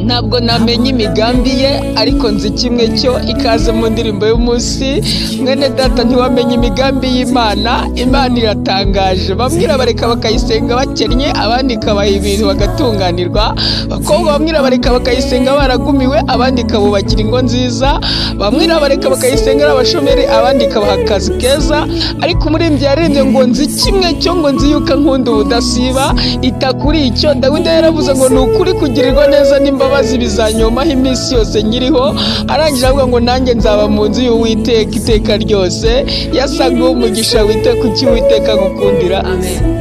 ntabwo namenye imigambi ye ariko nzi kimwe cyo ikaze mu ndirimbo y'umunsi. Mwene data ntiwamenye imigambi y'Imana. Imana iratangaje. Bamwe bareka bakayisenga bakennye, abandi ikabaha ibintu bagatunganirwa. Bakobwa bamwe bareka bakayisenga baragumiwe, abandi ikabubakira ingo nziza. Bamwe bareka bakayisenga ari abashomeri, abandi ikabaha akazi keza. Ariko umuririmbyi yaririmbye ngo nzi kimwe cyo, ngo nzi yuko nkunda ubudasiba. Itakuri icyo Dawidi yaravuze ngo ni ukuri kugirirwa neza n'imbabazi bizanyomaho iminsi yose nyiriho. Arangije avuga ngo nanjye nzaba mu nzu y'Uwiteka iteka ryose. Yasaga umugisha wite ku cy'Uwiteka gukundira. Amen.